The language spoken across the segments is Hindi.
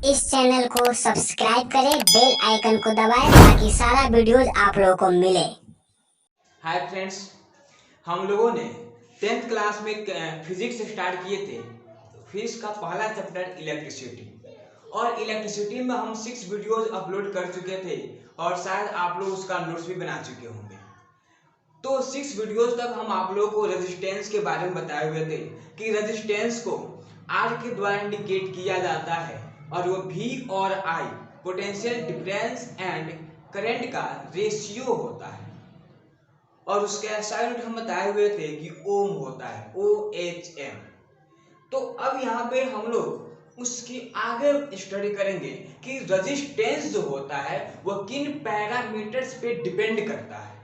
इस चैनल को सब्सक्राइब करें, बेल आइकन को दबाएं ताकि सारा वीडियोज आप लोगों को मिले। हाय फ्रेंड्स, हम लोगों ने 10th क्लास में फिजिक्स स्टार्ट किए थे। फिजिक्स का पहला चैप्टर इलेक्ट्रिसिटी, और इलेक्ट्रिसिटी में हम 6 वीडियोज अपलोड कर चुके थे और शायद आप लोग उसका नोट्स भी बना चुके होंगे। तो 6 वीडियोज तक हम आप लोगों को रेजिस्टेंस के बारे में बताए हुए थे कि रेजिस्टेंस को आर के द्वारा इंडिकेट किया जाता है और वो V और I potential difference and current का रेशियो होता है। और उसके SI यूनिट हम बताए हुए थे कि ओम होता है, OHM। तो अब यहाँ पे हम लोग उसकी आगे स्टडी करेंगे कि रेजिस्टेंस जो होता है वह किन पैरामीटर्स पे डिपेंड करता है।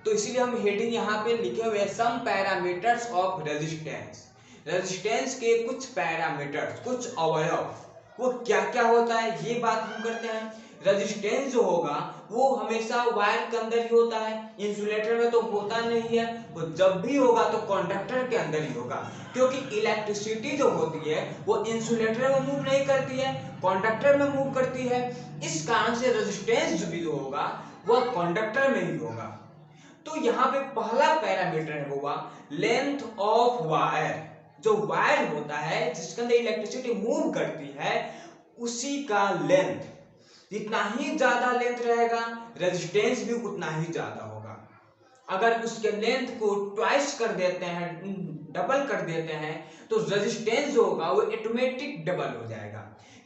तो इसीलिए हम हेडिंग यहाँ पे लिखे हुए हैं some parameters of resistance. Resistance के कुछ पैरामीटर्स, कुछ अवयव, वो क्या क्या होता है ये बात हम करते हैं। रेजिस्टेंस जो होगा वो हमेशा वायर के अंदर ही होता है, इंसुलेटर में तो होता नहीं है। वो जब भी होगा तो कंडक्टर के अंदर ही होगा, क्योंकि इलेक्ट्रिसिटी जो होती है वो इंसुलेटर में मूव नहीं करती है, कंडक्टर में मूव करती है। इस कारण से रेजिस्टेंस जो भी होगा वह कंडक्टर में ही होगा। तो यहाँ पे पहला पैरामीटर है वो लेंथ ऑफ वायर। जो वायर होता है जिसके अंदर इलेक्ट्रिसिटी मूव करती है उसी का लेंथ, जितना ही ज्यादा लेंथ रहेगा रेजिस्टेंस भी उतना ही ज्यादा होगा। अगर उसके लेंथ को ट्वाइस कर देते हैं, डबल कर देते हैं, तो रेजिस्टेंस जो होगा वो ऑटोमेटिक डबल हो जाएगा,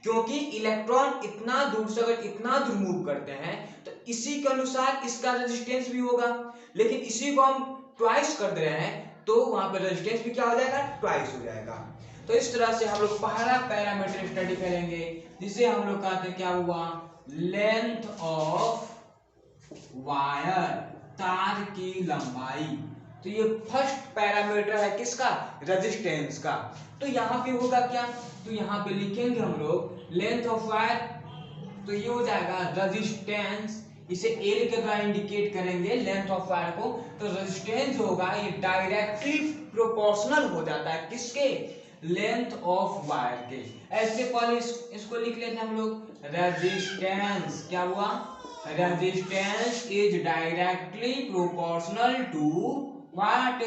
क्योंकि इलेक्ट्रॉन इतना दूर से अगर इतना दूर मूव करते हैं तो इसी के अनुसार इसका रेजिस्टेंस भी होगा। लेकिन इसी को हम ट्वाइस कर दे रहे हैं तो वहां पर रेजिस्टेंस भी क्या हो जाएगा, ट्वाइस हो जाएगा। तो इस तरह से हम लोग पहला पैरामीटर स्टडी करेंगे जिसे हम लोग कहते हैं क्या हुआ, लेंथ ऑफ वायर, तार की लंबाई। तो ये फर्स्ट पैरामीटर है किसका, रेजिस्टेंस का। तो यहाँ पे होगा क्या, तो यहाँ पे लिखेंगे हम लोग लेंथ ऑफ वायर, तो ये हो जाएगा रेजिस्टेंस। इसे एल के द्वारा इंडिकेट करेंगे लेंथ ऑफ वायर को। तो रेजिस्टेंस जो होगा ये डायरेक्टली प्रोपोर्शनल हो जाता है किसके, लेंथ ऑफ वायर के। ऐसे पहले इसको लिख लेते हैं हम लोग, रेजिस्टेंस क्या हुआ, resistance is directly proportional to what,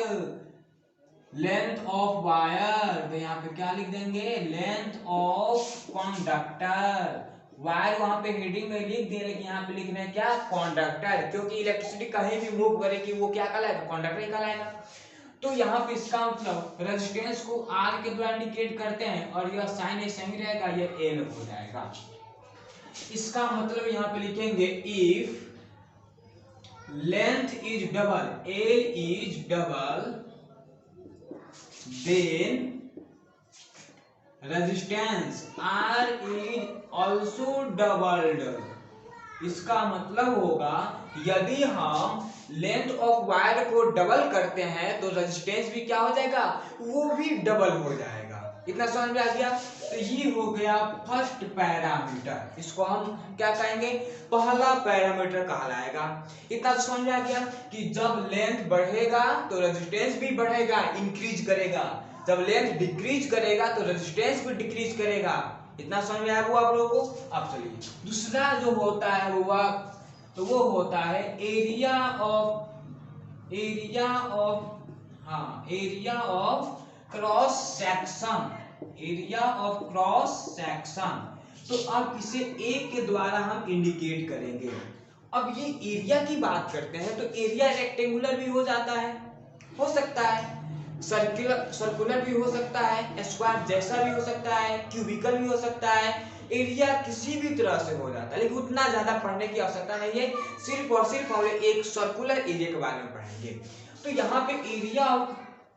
length of wire. तो यहाँ पे क्या लिख देंगे, लेंथ ऑफ कंडक्टर। वायर वहां पे हेडिंग में लिख दिए, लेकिन यहाँ पे लिखना है क्या, कंडक्टर, क्योंकि इलेक्ट्रिसिटी कहीं भी मूव करेगी वो क्या कहलाएगा, कंडक्टर ही कहलाएगा। तो यहाँ पे इसका मतलब रेजिस्टेंस को आर के द्वारा इंडिकेट करते हैं और यह साइन ऐसे ही रहेगा, यह एल हो जाएगा। इसका मतलब यहाँ पे लिखेंगे if length is double, L is double, then resistance R is also doubled। इसका मतलब होगा यदि हम लेंथ ऑफ वायर को डबल करते हैं तो रेजिस्टेंस भी क्या हो जाएगा, वो भी डबल हो जाएगा। इतना समझ में आ गया। तो ये हो गया फर्स्ट पैरामीटर, इसको हम क्या कहेंगे, पहला पैरामीटर कहलाएगा। इतना समझ में आ गया कि जब लेंथ बढ़ेगा तो रेजिस्टेंस भी बढ़ेगा, इंक्रीज करेगा। जब लेंथ डिक्रीज करेगा तो रेजिस्टेंस भी डिक्रीज करेगा। इतना समझ में आया वो आप लोगों को। अब चलिए दूसरा जो होता है वो होता है area of cross section, area of cross section. तो अब इसे ए के द्वारा हम इंडिकेट करेंगे। अब ये एरिया की बात करते हैं तो एरिया रेक्टेंगुलर भी हो जाता है, हो सकता है सर्कुलर भी हो सकता है, स्क्वायर जैसा भी हो सकता है, क्यूबिकल भी हो सकता है। एरिया किसी भी तरह से हो जाता है, लेकिन उतना ज्यादा पढ़ने की आवश्यकता नहीं है। सिर्फ और सिर्फ हम एक सर्कुलर एरिया के बारे में पढ़ेंगे। तो यहाँ पे एरिया,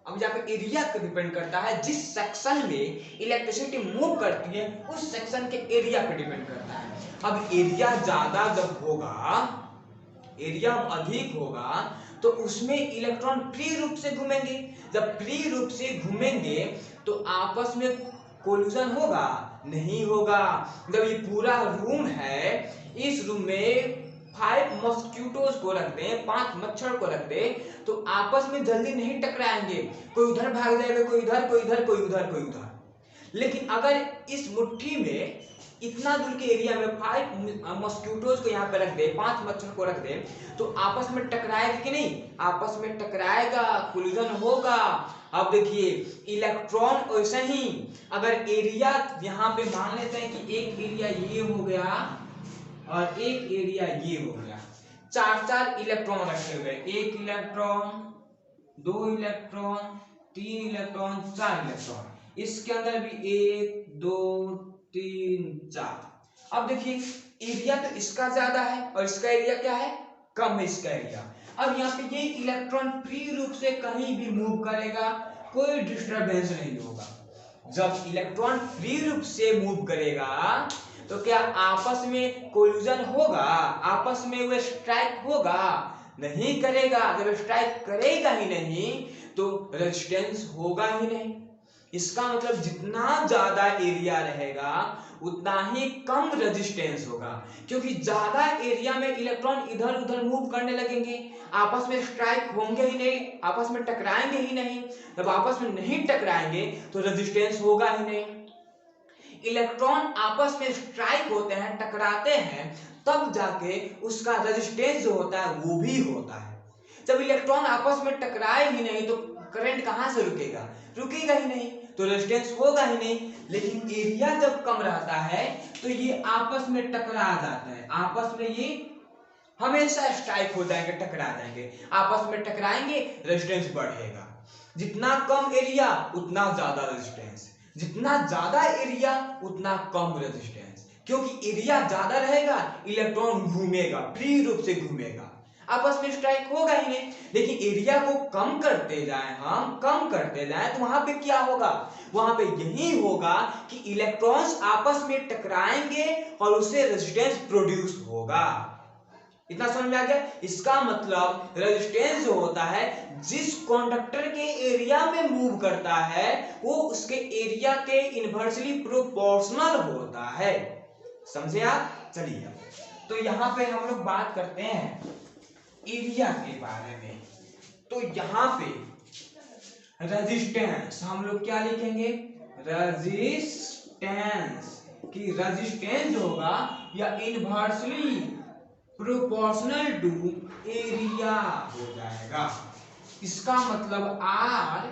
अब यहाँ पे एरिया का डिपेंड करता है जिस सेक्शन में इलेक्ट्रिसिटी मूव करती है उस सेक्शन के एरिया पे डिपेंड करता है। अब एरिया ज्यादा जब होगा, एरिया अधिक होगा तो उसमें इलेक्ट्रॉन फ्री रूप से घूमेंगे। जब फ्री रूप से घूमेंगे तो आपस में कोलिजन होगा, नहीं होगा। जब ये पूरा रूम है, इस रूम में 5 मॉस्किटोज को रख दें, 5 मच्छर को रख दें, तो आपस में जल्दी नहीं टकराएंगे। कोई उधर भाग जाएगा, कोई इधर, कोई इधर, कोई उधर, कोई उधर। लेकिन अगर इस मुट्ठी में इतना दूर के एरिया में 5 मॉस्किटोज को यहाँ पे रख दे, 5 मच्छर को रख दे, तो आपस में टकराएगा कि नहीं? आपस में टकराएगा, कोलिजन होगा। अब देखिए इलेक्ट्रॉन वैसे ही, अगर एरिया यहाँ पे मान लेते हैं कि एक एरिया ये हो गया और एक एरिया ये हो गया, 4 इलेक्ट्रॉन रखे हुए, 1 इलेक्ट्रॉन, 2 इलेक्ट्रॉन, 3 इलेक्ट्रॉन, 4 इलेक्ट्रॉन, इसके अंदर भी 1 2 3 4। अब देखिए एरिया तो इसका ज्यादा है और इसका एरिया क्या है? कम है इसका एरिया। अब यहाँ पे ये इलेक्ट्रॉन फ्री रूप से कहीं भी मूव करेगा, कोई डिस्टरबेंस नहीं होगा। जब इलेक्ट्रॉन फ्री रूप से मूव करेगा तो क्या आपस में कोलिजन होगा? आपस में वो स्ट्राइक होगा? नहीं करेगा। जब स्ट्राइक करेगा ही नहीं तो रेजिस्टेंस होगा ही नहीं। इसका मतलब जितना ज्यादा एरिया रहेगा उतना ही कम रेजिस्टेंस होगा, क्योंकि ज्यादा एरिया में इलेक्ट्रॉन इधर उधर मूव करने लगेंगे, आपस में स्ट्राइक होंगे ही नहीं, आपस में टकराएंगे ही नहीं। जब आपस में नहीं टकराएंगे तो रेजिस्टेंस होगा ही नहीं। इलेक्ट्रॉन आपस में स्ट्राइक होते हैं, टकराते हैं, तब जाके उसका रेजिस्टेंस जो होता है वो भी होता है। जब इलेक्ट्रॉन आपस में टकराए ही नहीं तो करंट कहां से रुकेगा? रुकेगा ही नहीं, तो रेजिस्टेंस होगा ही नहीं। लेकिन एरिया जब कम रहता है तो ये आपस में टकरा जाते हैं, आपस में ये हमेशा स्ट्राइक हो जाएंगे, टकरा जाएंगे, आपस में टकराएंगे, रेजिस्टेंस बढ़ेगा। जितना कम एरिया उतना ज्यादा रेजिस्टेंस, जितना ज्यादा एरिया उतना कम रेजिस्टेंस, क्योंकि एरिया ज्यादा रहेगा इलेक्ट्रॉन घूमेगा, फ्री रूप से घूमेगा, आपस में स्ट्राइक होगा ही नहीं। लेकिन एरिया को कम करते जाए, हम कम करते जाए, तो वहां पे क्या होगा? वहां पे यही होगा कि इलेक्ट्रॉन्स आपस में टकराएंगे और उससे रेजिस्टेंस प्रोड्यूस होगा। इतना समझ में आ गया? इसका मतलब रेजिस्टेंस जो होता है जिस कंडक्टर के एरिया में मूव करता है वो उसके एरिया के इनवर्सली प्रोपोर्शनल होता है। समझे आप? चलिए तो यहां पे हम लोग बात करते हैं एरिया के बारे में। तो यहां पे रेजिस्टेंस हम लोग क्या लिखेंगे? रेजिस्टेंस, कि रेजिस्टेंस होगा या इनवर्सली प्रोपोर्शनल टू एरिया हो जाएगा। इसका मतलब R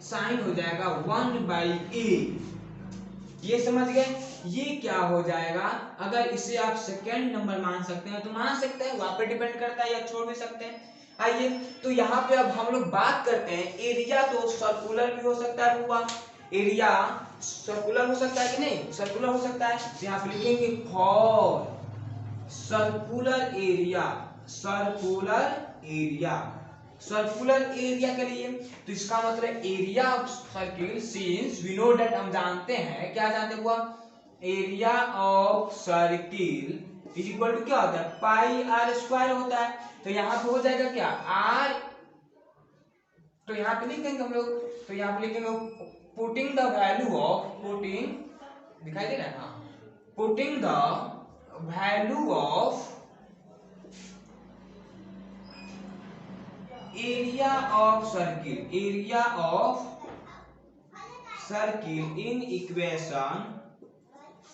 साइन हो जाएगा 1/A। ये समझ गए? ये क्या हो जाएगा? अगर इसे आप सेकेंड नंबर मान सकते हैं तो मान सकते हैं, वहां पे डिपेंड करता है, या छोड़ भी सकते हैं। आइए तो यहाँ पे अब हम लोग बात करते हैं एरिया। तो सर्कुलर भी हो सकता है हुआ, एरिया सर्कुलर हो सकता है कि नहीं? सर्कुलर हो सकता है। तो यहाँ पे लिखेंगे for circular area, circular area, circular area के लिए। तो इसका मतलब area of circle, since we know that, हम जानते हैं, क्या जानते हुआ? Area of circle is equal to क्या होता है? पाई आर स्क्वायर होता है। तो यहाँ पे हो जाएगा क्या? आर, तो यहाँ पे लिखेंगे हम लोग, तो यहाँ पे लिखेंगे putting the value of, putting, दिखाई दे रहा है? हाँ, putting the value of area of circle, area of circle in equation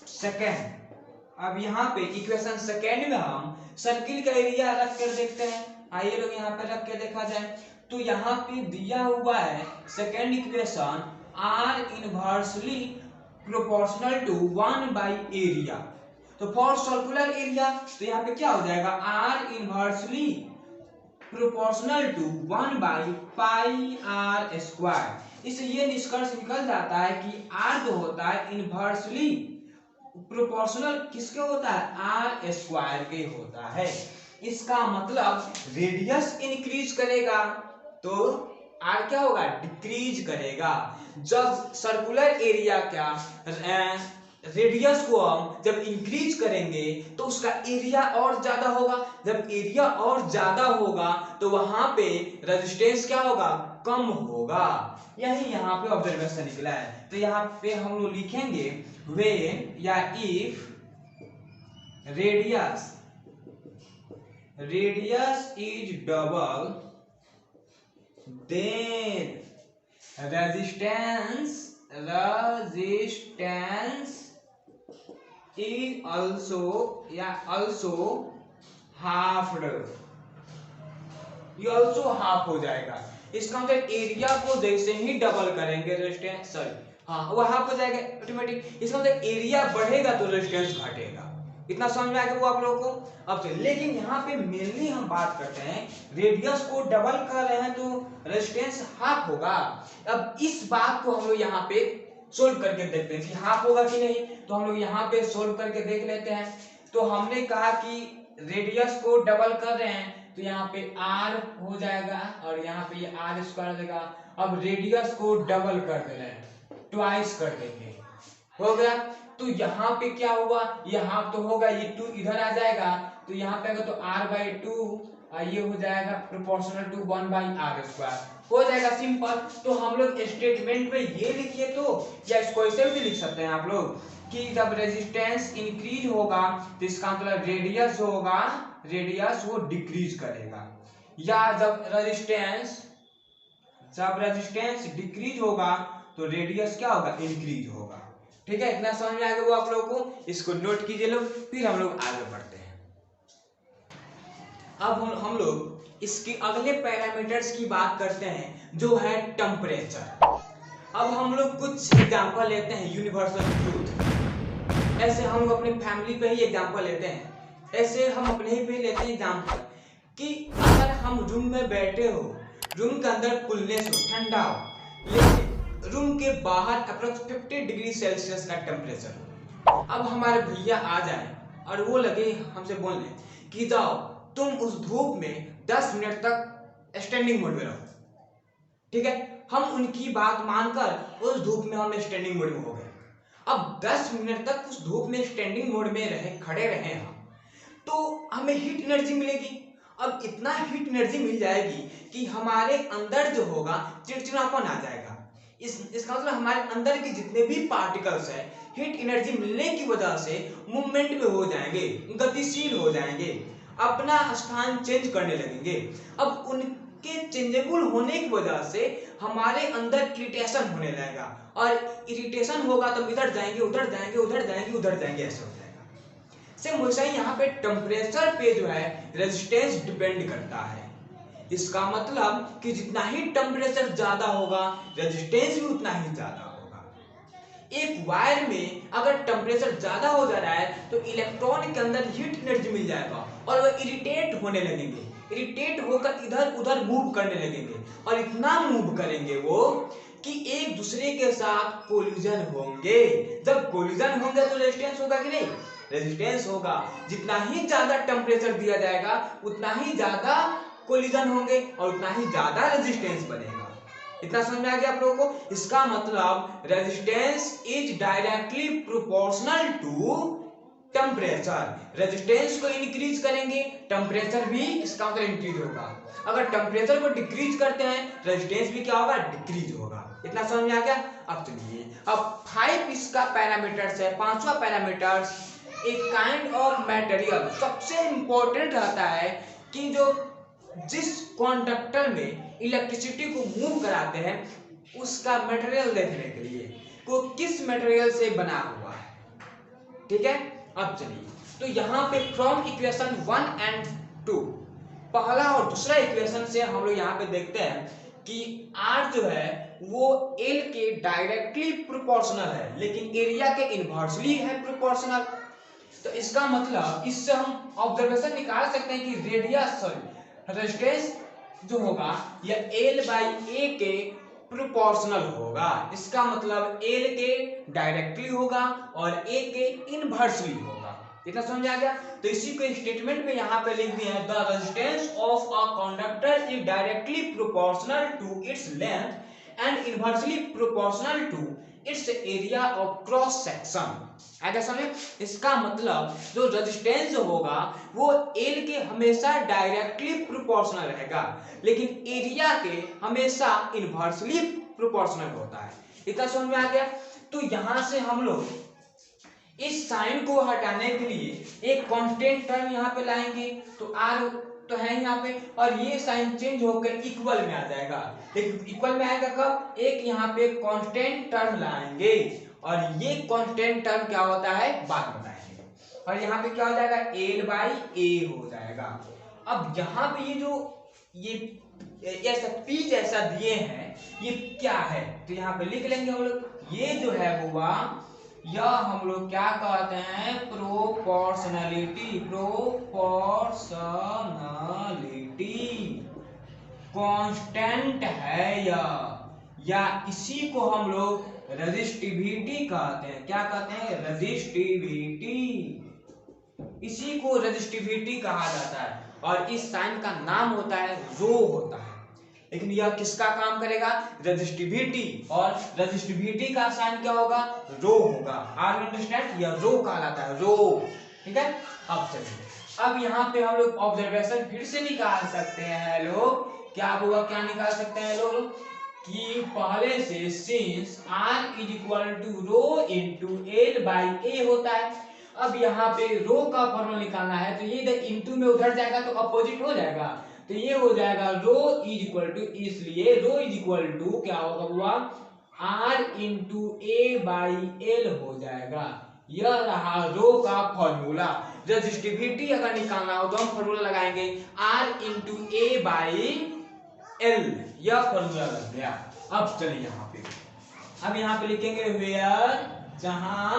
second. अब यहाँ पे इक्वेशन सेकेंड में हम सर्किल का एरिया रख कर देखते हैं। आइए लोग यहाँ पे रख के देखा जाए। तो यहाँ पे दिया हुआ है second equation R inversely proportional to 1/एरिया। तो फॉर सर्कुलर एरिया तो यहाँ पे क्या हो जाएगा? R inversely proportional to 1/πr square. इससे ये निष्कर्ष निकल जाता है कि R जो होता है इनवर्सली प्रोपोर्शनल किसके होता है? आर स्क्वायर के होता है। इसका मतलब रेडियस इंक्रीज करेगा तो आर क्या होगा? डिक्रीज करेगा। जब सर्कुलर एरिया क्या रेडियस को हम जब इंक्रीज करेंगे तो उसका एरिया और ज्यादा होगा। जब एरिया और ज्यादा होगा तो वहां पे रेजिस्टेंस क्या होगा? कम होगा। यही यहाँ पे ऑब्जर्वेशन निकला है। तो यहाँ पे हम लोग लिखेंगे व्हेन या if radius is double then resistance is also या ऑल्सो हाफ्ड, ये ऑल्सो हाफ हो जाएगा। इसका मतलब एरिया को जैसे ही डबल करेंगे रेजिस्टेंस, सॉरी हाँ वो हाफ हो जाएगा ऑटोमेटिक। इसका मतलब एरिया बढ़ेगा तो रेजिस्टेंस घटेगा। इतना समझ में आ गया वो आप लोगों को? अब चलिए, लेकिन यहाँ पे मेनली हम बात करते हैं रेडियस को डबल कर रहे हैं तो रेजिस्टेंस हाफ होगा। अब इस बात को हम लोग यहाँ पे सोल्व करके देखते हैं कि हाफ होगा कि नहीं। तो हम लोग यहाँ पे सोल्व करके देख लेते हैं। तो हमने कहा कि रेडियस को डबल कर रहे हैं तो यहाँ पे r हो जाएगा और यहाँ पे ये r स्क्वायर हो जाएगा। अब रेडियस को डबल कर दे रहे हैं, ट्वाइस कर देंगे, हो गया। तो यहाँ पे क्या हुआ, यहाँ तो होगा ये 2 इधर आ जाएगा तो यहाँ पे आएगा तो r/2 ये हो जाएगा प्रोपोर्शनल टू 1/r², हो जाएगा सिंपल। तो हम लोग स्टेटमेंट में ये लिखिए तो, या इसको ऐसे भी लिख सकते हैं आप लोग कि जब रेजिस्टेंस इंक्रीज होगा तो इसका मतलब रेडियस जो होगा, रेडियस वो डिक्रीज करेगा, या जब रेजिस्टेंस डिक्रीज होगा तो रेडियस क्या होगा, इंक्रीज होगा। ठीक है, इतना समझ में आ गया वो आप लोगों को? इसको नोट कीजिए लोग, फिर हम लोग आगे बढ़ते हैं। अब हम लोग इसके अगले पैरामीटर्स की बात करते हैं जो है टेम्परेचर। अब हम लोग कुछ एग्जांपल लेते हैं यूनिवर्सल ट्रूथ। ऐसे हम लोग अपनी फैमिली पे ही एग्जांपल लेते हैं, ऐसे हम अपने ही पे लेते हैं एग्जांपल कि अगर हम रूम में बैठे हो, रूम के अंदर कूलनेस हो, ठंडा हो, लेकिन रूम के बाहर अप्रोक्स 50 डिग्री सेल्सियस का टेम्परेचर। अब हमारे भैया आ जाए और वो लगे हमसे बोलने कि जाओ तुम उस धूप में 10 मिनट तक स्टैंडिंग मोड में रहो। ठीक है, हम उनकी बात मानकर उस धूप में हम स्टैंडिंग मोड में हो गए। अब 10 मिनट तक उस धूप में स्टैंडिंग मोड में खड़े रहे हम, तो हमें हीट एनर्जी मिलेगी। अब इतना हीट एनर्जी मिल जाएगी कि हमारे अंदर जो होगा चिड़चिड़ापन आ जाएगा। इसका मतलब हमारे अंदर के जितने भी पार्टिकल्स है हीट एनर्जी मिलने की वजह से मूवमेंट में हो जाएंगे, गतिशील हो जाएंगे, अपना स्थान चेंज करने लगेंगे। अब उनके चेंजेबल होने की वजह से हमारे अंदर इरिटेशन होने लगेगा, और इरिटेशन होगा तो इधर जाएंगे, उधर जाएंगे, उधर जाएंगे, उधर जाएंगे, ऐसा हो जाएगा। सेम वैसा ही यहाँ पे टेम्परेचर पे जो है रेजिस्टेंस डिपेंड करता है। इसका मतलब कि जितना ही टेम्परेचर ज्यादा होगा रेजिस्टेंस भी उतना ही ज्यादा होगा। एक वायर में अगर टेम्परेचर ज्यादा हो जा रहा है तो इलेक्ट्रॉन के अंदर हीट एनर्जी मिल जाएगा और वो इरिटेट होने लगेंगे, इरिटेट होकर इधर उधर मूव करने लगेंगे, और इतना मूव करेंगे वो कि एक दूसरे के साथ कोलिजन होंगे। जब कोलिजन होंगे तो रेजिस्टेंस होगा कि नहीं, रेजिस्टेंस होगा। जितना ही ज्यादा टेम्परेचर दिया जाएगा उतना ही ज्यादा कोलिजन होंगे और उतना ही ज्यादा रेजिस्टेंस बनेगा। इतना समझ में आ गया आप लोगों को? इसका मतलब resistance is directly proportional to temperature. Resistance को इंक्रीज करेंगे, टेम्परेचर भी इसका मतलब इंक्रीज होगा। अगर टेम्परेचर को डिक्रीज करते हैं रेजिस्टेंस भी क्या होगा, डिक्रीज होगा। इतना समझ में आ गया? अब चलिए, अब 5 इसका पैरामीटर्स है। 5वां पैरामीटर्स एक काइंड ऑफ मटेरियल। सबसे इंपॉर्टेंट रहता है कि जो जिस कंडक्टर में इलेक्ट्रिसिटी को मूव कराते हैं उसका मटेरियल देखने के लिए वो किस मटेरियल से बना हुआ है। ठीक है, अब चलिए, तो यहाँ पे फ्रॉम इक्वेशन 1 and 2, पहला और दूसरा इक्वेशन से हम लोग यहाँ पे देखते हैं कि R जो है वो L के डायरेक्टली प्रोपोर्शनल है, लेकिन एरिया के इनवर्सली है प्रोपोर्शनल। तो इसका मतलब इससे हम ऑब्जर्वेशन निकाल सकते हैं कि रेडियस रेजिस्टेंस जो होगा यह L/A के प्रोपोर्शनल होगा। इसका मतलब L के डायरेक्टली होगा और A के इनवर्सली होगा। इतना समझ आ गया? तो इसी को स्टेटमेंट में यहाँ पे लिख दिए हैं, the resistance of a conductor is directly proportional to its length and inversely proportional to its area of cross section. आगे समझे? इसका मतलब जो रेजिस्टेंस होगा वो L के हमेशा डायरेक्टली प्रोपोर्शनल रहेगा, लेकिन एरिया के हमेशा इनवर्सली प्रोपोर्शनल होता है। इतना समझ में आ गया? तो यहां से हम लोग इस साइन को हटाने के लिए एक कांस्टेंट टर्म यहाँ पे लाएंगे, तो R तो है यहाँ पे, और ये साइन चेंज होकर इक्वल में आ जाएगा। लेकिन इक्वल में आएगा कब? एक यहाँ पे कांस्टेंट टर्म लाएंगे, और ये कांस्टेंट टर्म क्या होता है बाद बताएंगे। और यहाँ पे क्या हो जाएगा L बाई A हो जाएगा। अब यहाँ पे ये ऐसा P जैसा दिए हैं ये क्या है, तो यहाँ पे लिख लेंगे हम लोग, ये जो है हुआ यह हम लोग क्या कहते हैं, प्रोपोर्शनलिटी। कांस्टेंट है या इसी को हम लोग रेजिस्टिविटी कहते हैं। क्या कहते हैं, रेजिस्टिविटी। इसी को रेजिस्टिविटी कहा जाता है और इस साइन का नाम होता है रो होता है। लेकिन यह किसका काम करेगा, रेजिस्टिविटी, और रेजिस्टिविटी का साइन क्या होगा, रो होगा। आर अंडरस्टैंड, यह रो कहलाता है, रो। ठीक है, अब चलिए, अब यहाँ पे हम लोग ऑब्जर्वेशन फिर से निकाल सकते हैं लोग। क्या होगा, क्या निकाल सकते हैं लोग कि पहले से since r is equal to rho into L by A होता है। अब यहाँ पे रो का फॉर्मूला निकालना है, तो ये इधर इंटू में उधर जाएगा तो अपोजिट हो जाएगा, तो ये हो जाएगा रो इज इक्वल टू, इसलिए रो इज इक्वल टू क्या होगा हुआ, r into A by L हो जाएगा। यह रहा रो का फॉर्मूला। रेजिस्टिविटी अगर निकालना हो तो हम फॉर्मूला लगाएंगे r into A by L, यह फॉर्मूला लग गया। अब चलिए यहाँ पे, अब यहाँ पे लिखेंगे वेयर, जहां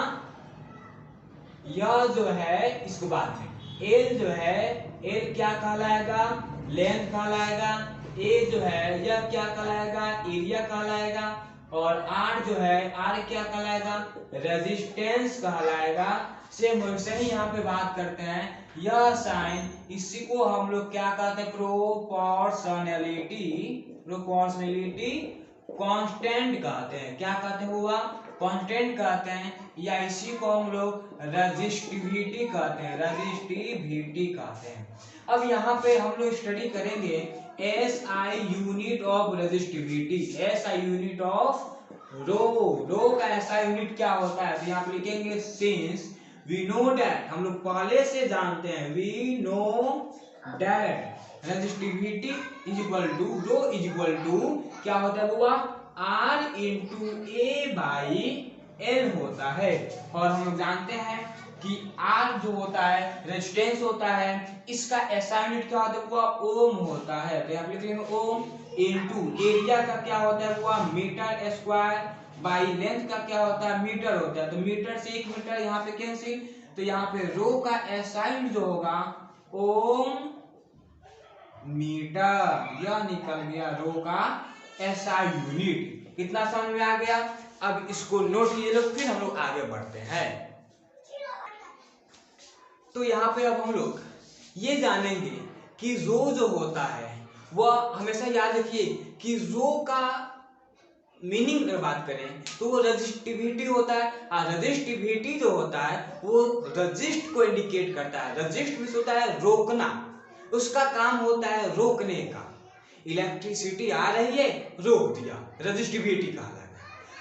यह जो है, इसको बात है एल जो है, एल क्या कहलाएगा, लेंथ कहलाएगा, ए जो है यह क्या कहलाएगा, एरिया कहलाएगा, और आर जो है, आर क्या कहलाएगा, रेजिस्टेंस कहलाएगा। सेम वैसे ही यहाँ पे बात करते हैं, यह साइन, इसी को हम लोग क्या कहते हैं, प्रोपोर्शनलिटी कांस्टेंट कहते हैं। क्या कहते हैं हुआ, कांस्टेंट कहते हैं, या इसी को हम लोग रेजिस्टिविटी कहते हैं, रेजिस्टिविटी कहते हैं। अब यहाँ पे हम लोग स्टडी करेंगे SI unit of resistivity, SI unit of rho का एसआई यूनिट क्या होता है, तो यहाँ पे लिखेंगे सिंस वी नो दैट, हम लोग पहले से जानते हैं, we know that resistivity is equal to, rho is equal to क्या होता है हुआ, R into A by L होता है। और हम लोग जानते हैं कि R जो होता है रेजिस्टेंस होता है, इसका SI यूनिट क्या होता है हुआ, ओम होता है, तो यहाँ पे लिख लेंगे ओम, इंटू एरिया का क्या होता है हुआ, मीटर स्क्वायर, बाई लेंथ का क्या होता है, मीटर होता है, तो मीटर से 1 मीटर यहाँ पे कैंसिल, तो यहाँ पे रो का SI यूनिट जो होगा ओम मीटर, यह निकल गया रो का SI यूनिट। कितना समझ में आ गया, अब इसको नोट कीजिए लोग, फिर हम लोग आगे बढ़ते हैं। तो यहाँ पे अब हम लोग ये जानेंगे कि रो जो होता है वह, हमेशा याद रखिए कि रो का मीनिंग अगर बात करें तो वो रेजिस्टिविटी होता है, और रेजिस्टिविटी जो होता है वो रेजिस्ट को इंडिकेट करता है। रेजिस्ट मींस होता है रोकना, उसका काम होता है रोकने का। इलेक्ट्रिसिटी आ रही है, रोक दिया, रेजिस्टिविटी कहलाता है।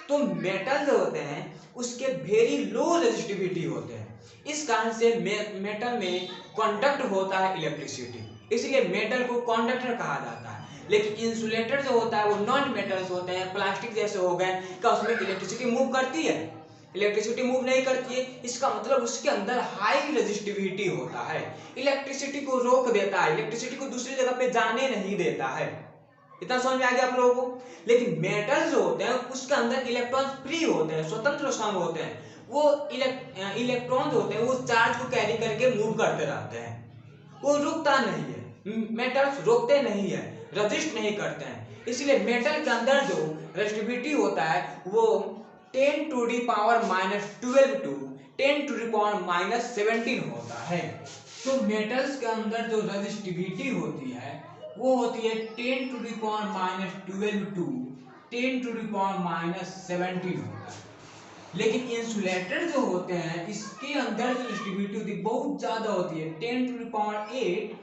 तो मेटल जो होते हैं उसके वेरी लो रेजिस्टिविटी होते हैं, इस कारण से मेटल में कंडक्ट होता है इलेक्ट्रिसिटी, इसलिए मेटल को कंडक्टर कहा जाता है। लेकिन इंसुलेटर जो होता है वो नॉन मेटल्स होते हैं, प्लास्टिक जैसे हो गए, क्या उसमें इलेक्ट्रिसिटी मूव करती है, इलेक्ट्रिसिटी मूव नहीं करती है, इसका मतलब उसके अंदर हाई रेजिस्टिविटी होता है, इलेक्ट्रिसिटी को रोक देता है, इलेक्ट्रिसिटी को दूसरी जगह पे जाने नहीं देता है। इतना समझ में आ गया आप लोगों को। लेकिन मेटल जो होते हैं उसके अंदर इलेक्ट्रॉन फ्री होते हैं, स्वतंत्र संघ होते हैं, वो इलेक्ट्रॉन जो होते हैं वो चार्ज को कैरी करके मूव करते रहते हैं, वो रुकता नहीं है। मेटल्स रोकते नहीं है, रेजिस्ट नहीं करते हैं, इसलिए मेटल के अंदर जो रेजिस्टिविटी होता है वो 10 to the power -12 to 10 to the power -17 होता है। तो मेटल्स के अंदर जो रेजिस्टिविटी होती है वो होती है 10 to the power -12 to 10 to the power -17 होता है। लेकिन इंसुलेटर जो होते हैं इसके अंदर जो रेजिस्टिविटी बहुत ज्यादा होती है, 10 to the power 8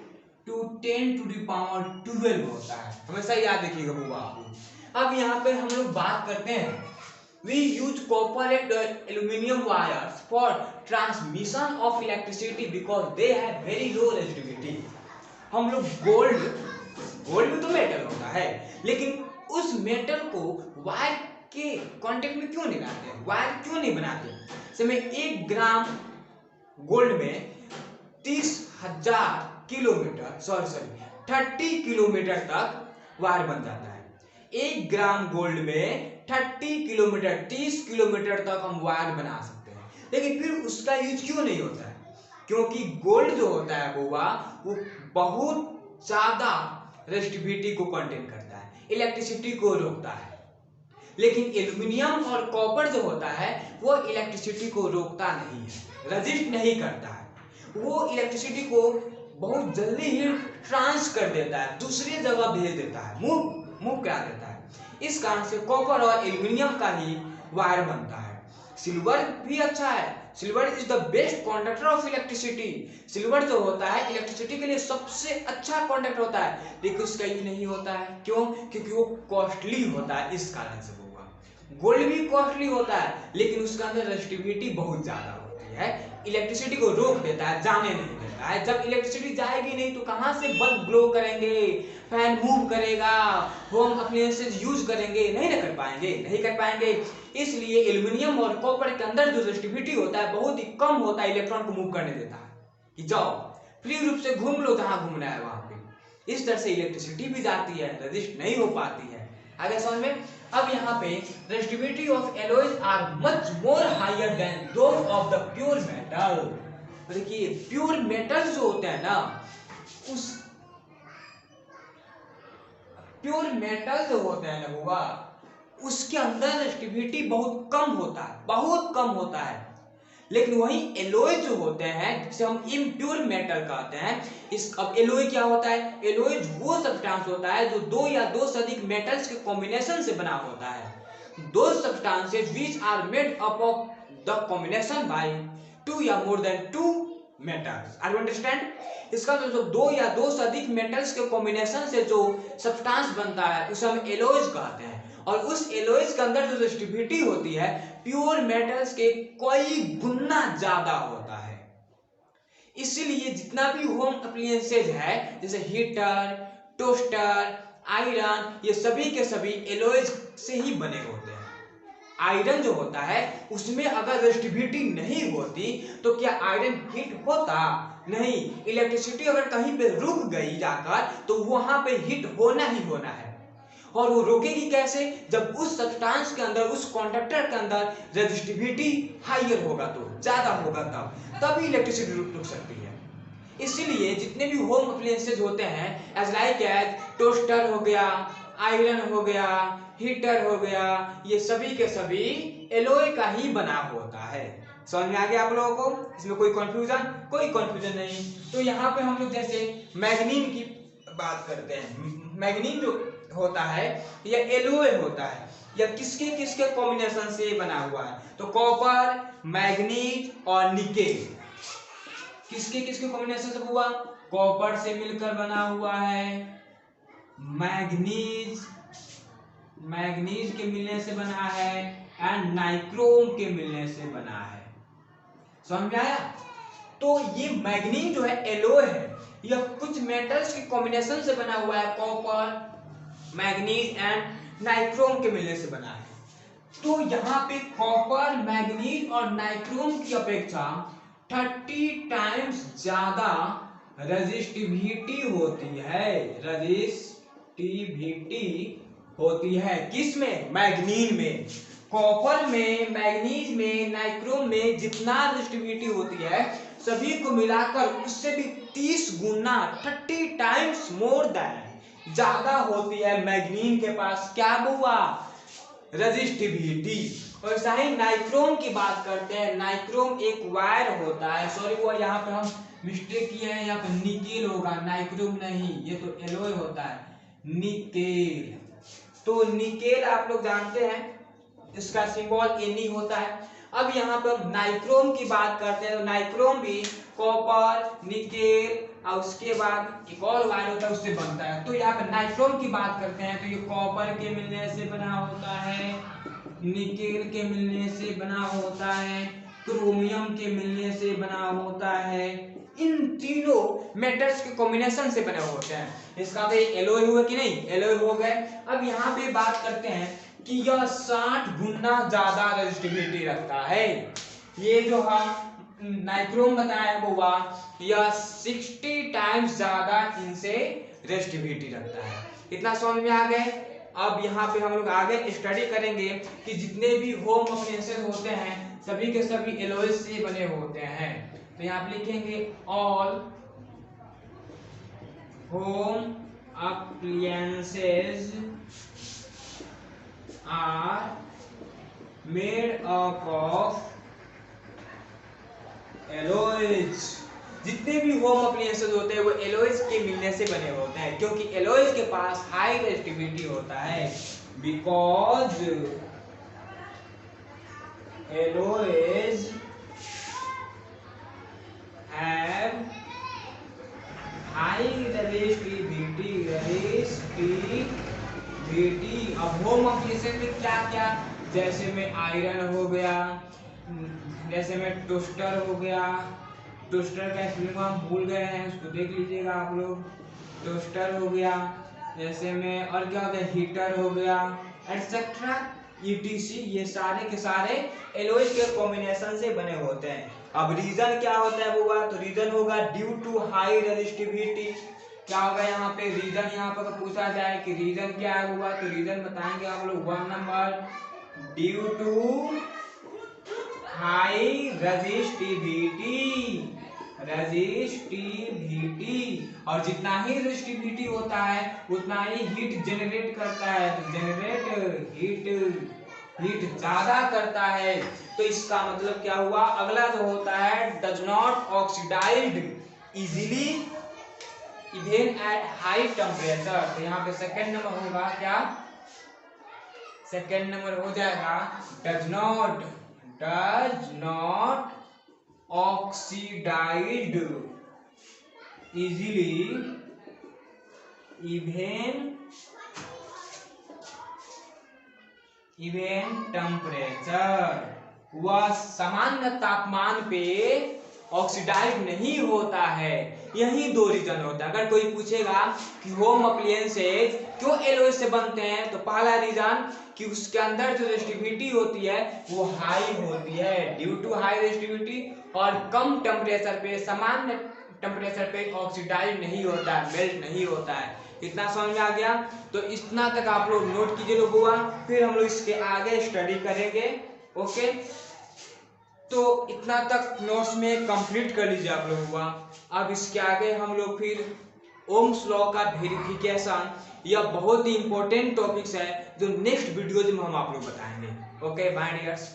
to 10 to the power 12 होता है, हमेशा याद रखिएगा बुआ आप। अब यहाँ पे हम लोग बात करते हैं, we use copper and aluminum wires for transmission of electricity because they have very low resistivity। हम लोग गोल्ड भी तो मेटल होता है, लेकिन उस मेटल को वायर के कांटेक्ट में क्यों नहीं लाते हैं, वायर क्यों नहीं बनाते। समय 1 ग्राम गोल्ड में 30,000 किलोमीटर 30 किलोमीटर तक वायर बन जाता है। 1 ग्राम गोल्ड में 30 किलोमीटर तक हम वायर बना सकते हैं। लेकिन फिर उसका यूज क्यों नहीं होता है? क्योंकि गोल्ड जो होता है वो बहुत ज्यादा रेजिस्टिविटी को कंटेन करता है, इलेक्ट्रिसिटी को रोकता है। लेकिन एल्यूमिनियम और कॉपर जो होता है वो इलेक्ट्रिसिटी को रोकता नहीं है, रेजिस्ट नहीं करता है। वो इलेक्ट्रिसिटी को बहुत जल्दी ही ट्रांस कर देता है, दूसरी जगह भेज देता है, मूव करा देता है। इस कारण से कॉपर और एल्यूमिनियम का ही वायर बनता है। सिल्वर भी अच्छा है, silver is the best conductor of electricity. Silver जो होता है इलेक्ट्रिसिटी के लिए सबसे अच्छा कंडक्टर होता है, लेकिन उसका ये नहीं होता है। क्यों? क्योंकि वो कॉस्टली होता है, इस कारण से होगा। गोल्ड भी कॉस्टली होता है, लेकिन उसका अंदर रेजिस्टिविटी बहुत ज्यादा होती है, इलेक्ट्रिसिटी को रोक देता है, जाने नहीं देता है। जब इलेक्ट्रिसिटी जाएगी नहीं तो कहां से बल्ब ग्लो करेंगे, फैन मूव करेगा, होम अप्लायंसेस यूज करेंगे? नहीं कर पाएंगे। इसलिए एल्यूमिनियम और कॉपर के अंदर जो रेजिस्टिविटी होता है बहुत ही कम होता है, इलेक्ट्रॉन को मूव करने देता है कि जाओ फ्री रूप से घूम लो जहां घूमना है वहां पे। इस तरह से इलेक्ट्रिसिटी भी जाती है, रेजिस्ट नहीं हो पाती है। आगे समझ में? अब यहाँ पे resistivity of alloys are much more higher than those of the pure metal. देखिए प्योर मेटल जो होते हैं ना, उस प्योर मेटल जो होते हैं ना हुआ, उसके अंदर रेजिस्टिविटी बहुत कम होता है। लेकिन वही एलॉय जो होते हैं जिसे हम इम्प्योर मेटल कहते हैं, अब एलॉय क्या होता है? एलॉय वो सब्सटेंस होता है जो 2 या 2 से अधिक मेटल्स के कॉम्बिनेशन से बना होता है। दो substances which are made up of the combination by 2 या more than 2 metals. Are you understand? इसका जो 2 या 2 से अधिक मेटल्स के कॉम्बिनेशन से जो सब्सटेंस बनता है उसे हम एलॉयज कहते हैं। और उस एलॉयज के अंदर जो रेजिस्टिविटी होती है प्योर मेटल्स के कई गुना ज्यादा होता है। इसीलिए जितना भी होम अप्लायंसेज है जैसे हीटर, टोस्टर, आयरन, ये सभी के सभी एलॉयज से ही बने होते हैं। आयरन जो होता है उसमें अगर रेजिस्टिविटी नहीं होती तो क्या आयरन हीट होता? नहीं। इलेक्ट्रिसिटी अगर कहीं पे रुक गई जाकर तो वहां पे हीट होना ही होना है। और वो रोकेगी कैसे? जब उस सब्सटेंस के अंदर, उस कंडक्टर के अंदर रेजिस्टिविटी हायर होगा, तो ज्यादा होगा, तभी इलेक्ट्रिसिटी रुक सकती है। इसीलिए जितने भी होम अप्लायंसेज होते हैं एज लाइक एज टोस्टर हो गया, आयरन हो गया, हीटर हो गया, ये सभी के सभी एलॉय का ही बना होता है। समझ में आ गया आप लोगों को? इसमें कोई कंफ्यूजन नहीं। तो यहाँ पे हम लोग जैसे मैग्नीन की बात करते हैं। मैग्नीन जो होता है यह एलॉय होता है, यह किसके किसके कॉम्बिनेशन से बना हुआ है? तो कॉपर, मैग्नीज और निकेल किसके किसके कॉम्बिनेशन से हुआ? कॉपर से मिलकर बना हुआ है, मैग्नीज के मिलने से बना है, एंड नाइक्रोम के मिलने से बना है। समझ में आया? तो ये मैग्नीज जो है एलॉय है, यह कुछ मेटल्स के कॉम्बिनेशन से बना हुआ है, कॉपर, मैग्नीज एंड नाइक्रोम के मिलने से बना है। तो यहाँ पे कॉपर, मैग्नीज और नाइक्रोम की अपेक्षा 30 टाइम्स ज्यादा रेजिस्टिविटी होती है किसमें? मैग्नीन में। कॉपर में, मैग्नीज में, नाइक्रोम में जितना रेजिस्टिविटी होती है सभी को मिलाकर उससे भी 30 गुना 30 टाइम्स मोर देन ज्यादा होती है मैग्नीन के पास। क्या हुआ? रेजिस्टिविटी। और ऐसा ही नाइक्रोम की बात करते हैं। नाइक्रोम एक वायर होता है, सॉरी वो यहाँ पे हम मिस्टेक किए हैं, यहाँ पे निकेल होगा, नाइक्रोम नहीं, ये तो एलॉय होता है, निकेल। तो निकेल आप लोग जानते हैं इसका सिंबल Ni होता है। अब यहाँ पे हम नाइक्रोम की बात करते हैं, तो नाइक्रोम भी कॉपर, निकेल और उसके बाद एक और वायर होता है उससे बनता है। तो यहाँ पे नाइक्रोम की बात करते हैं तो ये कॉपर के मिलने से बना होता है, निकेल के मिलने से बना होता है, क्रोमियम के मिलने से बना होता है। इन तीनों मेटल्स के कॉम्बिनेशन से बने होते हैं। इसका तो एलॉय हुआ कि नहीं? एलॉय हो गए। अब यहाँ पे बात करते हैं कि यह 60 गुना ज्यादा रेजिस्टिविटी रखता है। ये जो है नाइक्रोम बताया हुआ यह 60 टाइम्स ज्यादा इनसे रेजिस्टिविटी रखता है। इतना समझ में आ गए। अब यहाँ पे हम लोग आगे स्टडी करेंगे कि जितने भी होम अप्लायंसेस होते हैं सभी के सभी एलओएस से बने होते हैं। तो यहाँ पे लिखेंगे all home appliances are made up of alloys. जितने भी होम अप्लायंसेस होते हैं वो एलओएस के मिलने से बने होते हैं, क्योंकि एलओएस के पास हाई रेजिस्टिविटी होता है। Because LOS have high resistivity. अब होम अप्लायंसेस में क्या क्या, जैसे में आयरन हो गया, जैसे में टोस्टर हो गया। टोस्टर का स्पेलिंग हम भूल गए हैं, उसको देख लीजिएगा आप लोग। टोस्टर हो गया, जैसे में और क्या होता है, हीटर हो गया, एटसेट्रा ईटीसी। ये सारे के सारे एलओएस के कॉम्बिनेशन से बने होते हैं। अब रीजन क्या होता है वो, तो रीजन होगा ड्यू टू हाई रेजिस्टिविटी। क्या होगा यहाँ पे रीजन, यहाँ पर पूछा जाए कि रीजन क्या है हुआ, तो रीजन बताएंगे आप लोग 1 number due to high resistivity. और जितना ही रेजिस्टिविटी होता है उतना ही हीट जनरेट करता है, तो हीट ज्यादा करता है। तो इसका मतलब क्या हुआ, अगला जो होता है does not oxidised easily even at high temperature. तो यहाँ पे सेकंड नंबर होगा क्या, सेकंड नंबर हो जाएगा does not oxidised easily even temperature. वह सामान्य तापमान पे ऑक्सीडाइज नहीं होता है। यही दो रीजन होता है। अगर कोई पूछेगा कि होम अप्लायंसेस क्यों एलओएस से बनते हैं, तो पहला रीजन कि उसके अंदर जो रेजिस्टिविटी होती है वो हाई होती है, ड्यू टू हाई रेजिस्टिविटी। और कम टेम्परेचर पे, सामान्य टेम्परेचर पे ऑक्सीडाइज नहीं होता है, मेल्ट नहीं होता है। इतना समझ में आ गया। तो इतना तक आप लोग नोट कीजिए लोग हुआ, फिर हम लोग इसके आगे स्टडी करेंगे। ओके, तो इतना तक नोट्स में कंप्लीट कर लीजिए आप लोग हुआ। अब इसके आगे हम लोग फिर ओम्स लॉ का वेरिफिकेशन, यह बहुत ही इंपॉर्टेंट टॉपिक्स है जो नेक्स्ट वीडियोज में हम आप लोग बताएंगे। Okay bye dears.